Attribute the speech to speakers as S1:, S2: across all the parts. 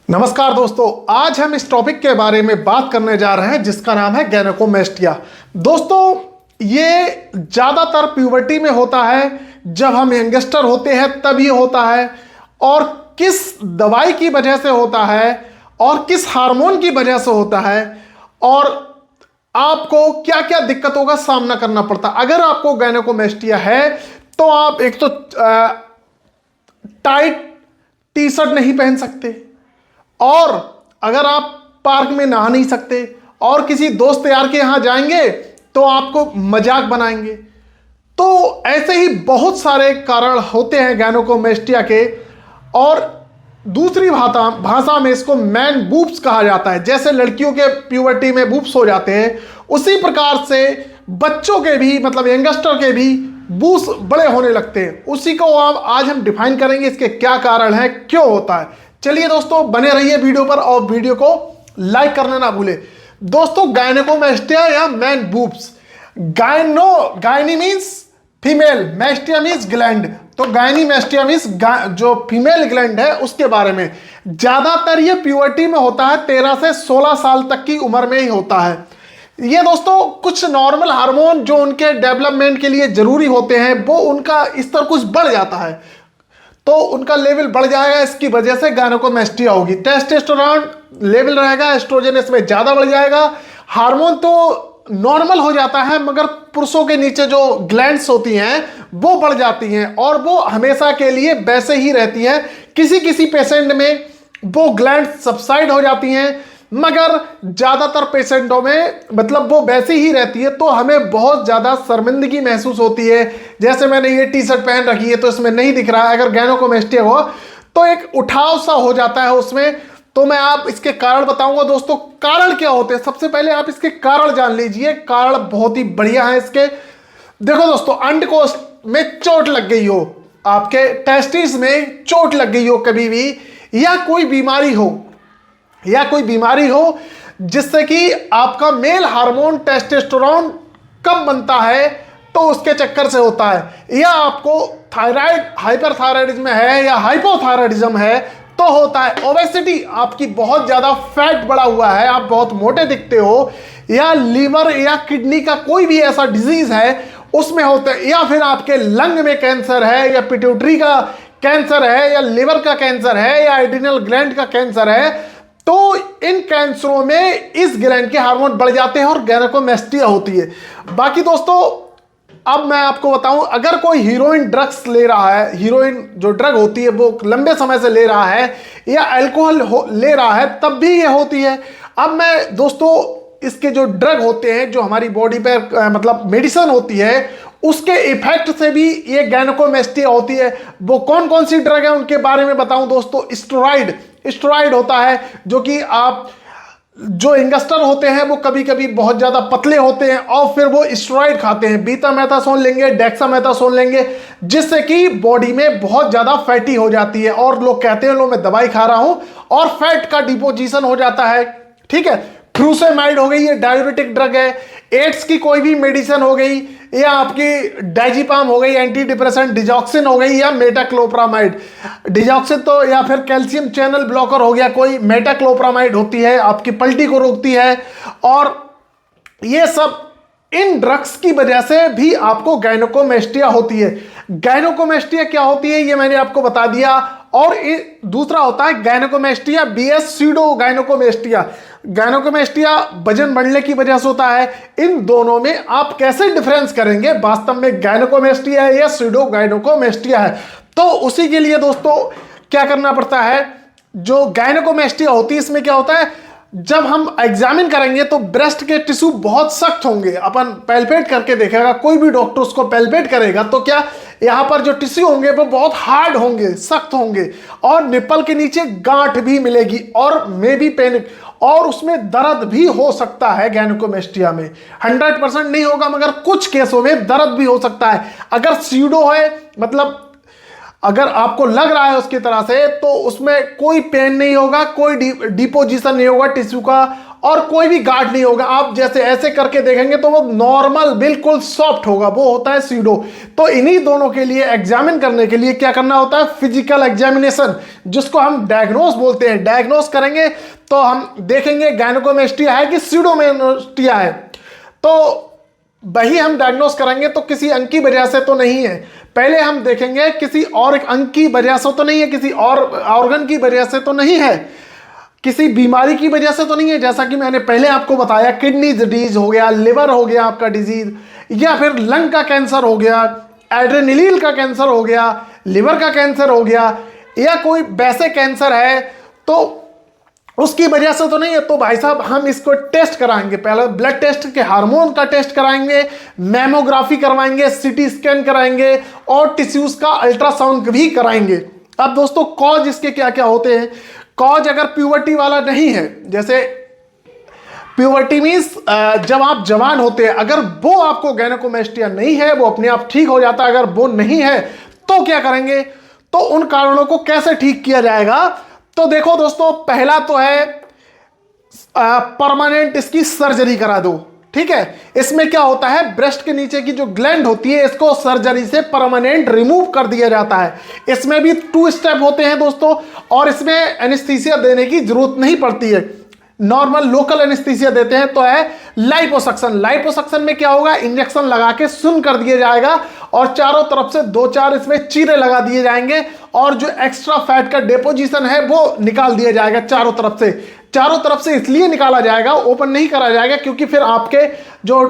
S1: नमस्कार दोस्तों, आज हम इस टॉपिक के बारे में बात करने जा रहे हैं जिसका नाम है गायनेकोमेस्टिया। दोस्तों, ये ज़्यादातर प्यूबर्टी में होता है, जब हम यंगस्टर होते हैं तब ये होता है। और किस दवाई की वजह से होता है और किस हार्मोन की वजह से होता है और आपको क्या क्या दिक्कतों का सामना करना पड़ता है। अगर आपको गायनेकोमेस्टिया है तो आप एक तो टाइट टी शर्ट नहीं पहन सकते, और अगर आप पार्क में नहा नहीं सकते और किसी दोस्त यार के यहां जाएंगे तो आपको मजाक बनाएंगे। तो ऐसे ही बहुत सारे कारण होते हैं गायनेकोमेस्टिया के। और दूसरी भाषा में इसको मैन बूब्स कहा जाता है। जैसे लड़कियों के प्यूबर्टी में बूब्स हो जाते हैं, उसी प्रकार से बच्चों के भी, मतलब यंगस्टर के भी बूब्स बड़े होने लगते हैं। उसी को आज हम डिफाइन करेंगे, इसके क्या कारण है, क्यों होता है। चलिए दोस्तों, बने रहिए वीडियो पर और वीडियो को लाइक करना ना भूले। दोस्तों, गायनेकोमेस्टिया या man boobs, gynae means female, mastia means gland. तो गायनीमेस्टिया मीन्स जो फीमेल ग्लैंड है उसके बारे में। ज्यादातर ये प्यूबर्टी में होता है, 13 से 16 साल तक की उम्र में ही होता है। ये दोस्तों कुछ नॉर्मल हार्मोन जो उनके डेवलपमेंट के लिए जरूरी होते हैं, वो उनका स्तर कुछ बढ़ जाता है, तो उनका लेवल बढ़ जाएगा। इसकी वजह से गायनेकोमेस्टिया होगी। टेस्टोस्टेरोन लेवल रहेगा, एस्ट्रोजन इसमें ज्यादा बढ़ जाएगा। हार्मोन तो नॉर्मल हो जाता है, मगर पुरुषों के नीचे जो ग्लैंड्स होती हैं वो बढ़ जाती हैं, और वो हमेशा के लिए वैसे ही रहती है। किसी किसी पेशेंट में वो ग्लैंड सबसाइड हो जाती हैं, मगर ज्यादातर पेशेंटों में मतलब वो वैसी ही रहती है। तो हमें बहुत ज्यादा शर्मिंदगी महसूस होती है। जैसे मैंने ये टी शर्ट पहन रखी है तो इसमें नहीं दिख रहा है। अगर गायनेकोमेस्टिया हो तो एक उठाव सा हो जाता है उसमें। तो मैं आप इसके कारण बताऊंगा। दोस्तों, कारण क्या होते हैं, सबसे पहले आप इसके कारण जान लीजिए। कारण बहुत ही बढ़िया है इसके। देखो दोस्तों, अंडकोश में चोट लग गई हो, आपके टेस्टिस में चोट लग गई हो कभी भी, या कोई बीमारी हो जिससे कि आपका मेल हार्मोन टेस्टोस्टेरोन कम बनता है, तो उसके चक्कर से होता है। या आपको थायराइड हाइपरथायराइडिज्म है या हाइपोथायराइडिज्म है तो होता है। ओबेसिटी, आपकी बहुत ज्यादा फैट बढ़ा हुआ है, आप बहुत मोटे दिखते हो, या लीवर या किडनी का कोई भी ऐसा डिजीज है उसमें होता है, या फिर आपके लंग में कैंसर है, या पिट्यूटरी का कैंसर है, या लिवर का कैंसर है, या एड्रिनल ग्लैंड का कैंसर है। तो इन कैंसरों में इस ग्लैंड के हार्मोन बढ़ जाते हैं और गायनेकोमेस्टिया होती है। बाकी दोस्तों, अब मैं आपको बताऊं, अगर कोई हीरोइन ड्रग्स ले रहा है, हीरोइन जो ड्रग होती है वो लंबे समय से ले रहा है, या अल्कोहल ले रहा है, तब भी ये होती है। अब मैं दोस्तों, इसके जो ड्रग होते हैं, जो हमारी बॉडी पे मतलब मेडिसिन होती है, उसके इफेक्ट से भी ये गायनेकोमेस्टिया होती है। वो कौन कौन सी ड्रग है उनके बारे में बताऊं दोस्तों। स्टेरॉइड होता है, जो कि आप जो यंगस्टर होते हैं वो कभी कभी बहुत ज्यादा पतले होते हैं और फिर वो स्टेरॉइड खाते हैं, बीटामेथासोन लेंगे, डेक्सामेथासोन लेंगे, जिससे कि बॉडी में बहुत ज्यादा फैटी हो जाती है। और लोग कहते हैं लो मैं दवाई खा रहा हूं, और फैट का डिपोजिशन हो जाता है। ठीक है, फ्रूसेमाइड हो गई, ये डायबिटिक ड्रग है। एड्स की कोई भी मेडिसिन हो गई, या आपकी डाइजिपाम हो गई, एंटी डिप्रेसेंट, डिजॉक्सिन हो गई, या मेटाक्लोप्रामाइड। डिजॉक्सिन तो, या फिर कैल्शियम चैनल ब्लॉकर हो गया कोई, मेटाक्लोप्रामाइड होती है, आपकी पलटी को रोकती है। और ये सब इन ड्रग्स की वजह से भी आपको गायनेकोमेस्टिया होती है। गायनेकोमेस्टिया क्या होती है ये मैंने आपको बता दिया। और दूसरा होता है gynaecomastia vs pseudo gynaecomastia. Gynaecomastia वजन बढ़ने की वजह से होता है। इन दोनों में आप कैसे डिफरेंस करेंगे वास्तव में गायनेकोमेस्टिया है या स्यूडो गायनेकोमेस्टिया है। तो उसी के लिए दोस्तों क्या करना पड़ता है, जो गायनेकोमेस्टिया होती है इसमें क्या होता है, जब हम एग्जामिन करेंगे तो ब्रेस्ट के टिश्यू बहुत सख्त होंगे। अपन पैल्पेट करके देखेगा, कोई भी डॉक्टर उसको पैल्पेट करेगा तो क्या यहाँ पर जो टिश्यू होंगे वो बहुत हार्ड होंगे, सख्त होंगे, और निप्पल के नीचे गांठ भी मिलेगी, और मे बी पेन, और उसमें दर्द भी हो सकता है। गायनेकोमेस्टिया में 100% नहीं होगा, मगर कुछ केसों में दर्द भी हो सकता है। अगर स्यूडो है, मतलब अगर आपको लग रहा है उसकी तरह से, तो उसमें कोई पेन नहीं होगा, कोई डिपोजिशन नहीं होगा टिश्यू का, और कोई भी गार्ड नहीं होगा। आप जैसे ऐसे करके देखेंगे तो वो नॉर्मल बिल्कुल सॉफ्ट होगा, वो होता है स्यूडो। तो इन्हीं दोनों के लिए एग्जामिन करने के लिए क्या करना होता है, फिजिकल एग्जामिनेशन, जिसको हम डायग्नोस बोलते हैं। डायग्नोस करेंगे तो हम देखेंगे गायनेकोमेस्टिया है कि स्यूडोमोनास्टिया है, तो वही हम डायग्नोस करेंगे। तो किसी अंग की वजह से तो नहीं है, पहले हम देखेंगे किसी और अंग की वजह से तो नहीं है, किसी और ऑर्गन की वजह से तो नहीं है, किसी बीमारी की वजह से तो नहीं है। जैसा कि मैंने पहले आपको बताया, किडनी डिजीज हो गया, लिवर हो गया आपका डिजीज, या फिर लंग का कैंसर हो गया, एड्रेनलिन का कैंसर हो गया, लिवर का कैंसर हो गया, या कोई वैसे कैंसर है तो उसकी वजह से तो नहीं है। तो भाई साहब हम इसको टेस्ट कराएंगे, पहले ब्लड टेस्ट के हार्मोन का टेस्ट कराएंगे, मैमोग्राफी करवाएंगे, सीटी स्कैन कराएंगे और टिश्यूज का अल्ट्रासाउंड भी कराएंगे। अब दोस्तों कॉज इसके क्या क्या होते हैं। कॉज अगर प्यूबर्टी वाला नहीं है, जैसे प्यूबर्टी मीन्स जब आप जवान होते हैं, अगर वो आपको गायनेकोमेस्टिया नहीं है, वो अपने आप ठीक हो जाता है। अगर वो नहीं है तो क्या करेंगे, तो उन कारणों को कैसे ठीक किया जाएगा। तो देखो दोस्तों, पहला तो है परमानेंट इसकी सर्जरी करा दो, ठीक है। इसमें क्या होता है, ब्रेस्ट के नीचे की जो ग्लैंड होती है इसको सर्जरी से परमानेंट रिमूव कर दिया जाता है। इसमें भी 2 स्टेप होते हैं दोस्तों, और इसमें एनेस्थीसिया देने की जरूरत नहीं पड़ती है, नॉर्मल लोकल एनेस्थीसिया देते हैं। तो है लाइपोसक्शन। लाइपोसक्शन में क्या होगा, इंजेक्शन लगा के सुन्न कर दिया जाएगा और चारों तरफ से 2-4 इसमें चीरे लगा दिए जाएंगे और जो एक्स्ट्रा फैट का डिपोजिशन है वो निकाल दिया जाएगा चारों तरफ से। चारों तरफ से इसलिए निकाला जाएगा, ओपन नहीं करा जाएगा, क्योंकि फिर आपके जो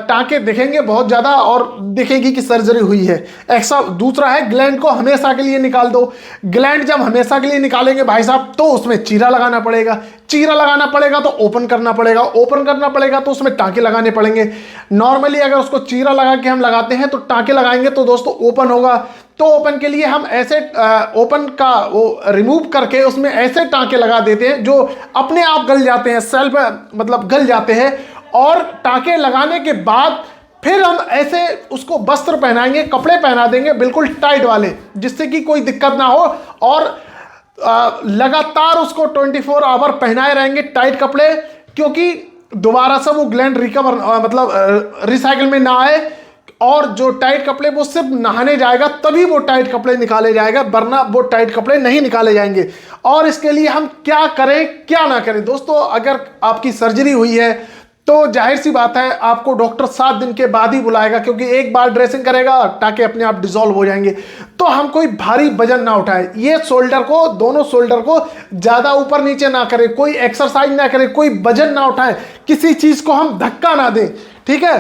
S1: टांके दिखेंगे बहुत ज्यादा और दिखेगी कि सर्जरी हुई है। ऐसा दूसरा है, ग्लैंड को हमेशा के लिए निकाल दो। ग्लैंड जब हमेशा के लिए निकालेंगे भाई साहब तो उसमें चीरा लगाना पड़ेगा, चीरा लगाना पड़ेगा तो ओपन करना पड़ेगा, ओपन करना पड़ेगा तो उसमें टांके लगाने पड़ेंगे। नॉर्मली अगर उसको चीरा लगा के हम लगाते हैं तो टांके लगाएंगे तो दोस्तों ओपन होगा। तो ओपन के लिए हम ऐसे ओपन का वो रिमूव करके उसमें ऐसे टांके लगा देते हैं जो अपने आप गल जाते हैं, सेल्फ मतलब गल जाते हैं। और टांके लगाने के बाद फिर हम ऐसे उसको वस्त्र पहनाएंगे, कपड़े पहना देंगे बिल्कुल टाइट वाले, जिससे कि कोई दिक्कत ना हो, और लगातार उसको 24 आवर पहनाए रहेंगे टाइट कपड़े, क्योंकि दोबारा से वो ग्लैंड रिकवर मतलब रिसाइकिल में ना आए। और जो टाइट कपड़े वो सिर्फ नहाने जाएगा तभी वो टाइट कपड़े निकाले जाएगा, वरना वो टाइट कपड़े नहीं निकाले जाएंगे। और इसके लिए हम क्या करें क्या ना करें दोस्तों, अगर आपकी सर्जरी हुई है तो जाहिर सी बात है आपको डॉक्टर 7 दिन के बाद ही बुलाएगा, क्योंकि एक बार ड्रेसिंग करेगा टांके अपने आप डिसॉल्व हो जाएंगे। तो हम कोई भारी वजन ना उठाएं, ये शोल्डर को, दोनों शोल्डर को ज्यादा ऊपर नीचे ना करें, कोई एक्सरसाइज ना करें, कोई वजन ना उठाएं, किसी चीज को हम धक्का ना दें, ठीक है,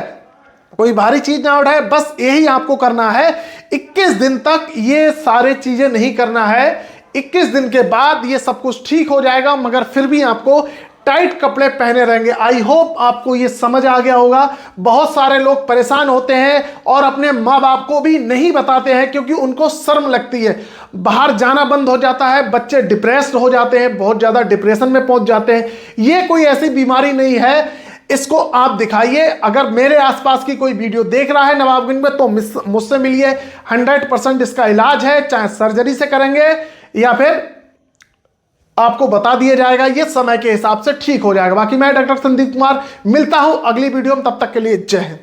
S1: कोई भारी चीज ना उठाए। बस यही आपको करना है। 21 दिन तक ये सारे चीजें नहीं करना है, 21 दिन के बाद ये सब कुछ ठीक हो जाएगा, मगर फिर भी आपको टाइट कपड़े पहने रहेंगे। आई होप आपको ये समझ आ गया होगा। बहुत सारे लोग परेशान होते हैं और अपने माँ बाप को भी नहीं बताते हैं, क्योंकि उनको शर्म लगती है, बाहर जाना बंद हो जाता है, बच्चे डिप्रेस्ड हो जाते हैं, बहुत ज्यादा डिप्रेशन में पहुंच जाते हैं। ये कोई ऐसी बीमारी नहीं है, इसको आप दिखाइए। अगर मेरे आसपास की कोई वीडियो देख रहा है नवाबगंज में तो मुझसे मिलिए, 100% इसका इलाज है, चाहे सर्जरी से करेंगे या फिर आपको बता दिया जाएगा, ये समय के हिसाब से ठीक हो जाएगा। बाकी मैं डॉक्टर संदीप कुमार मिलता हूं अगली वीडियो में, तब तक के लिए जय हिंद।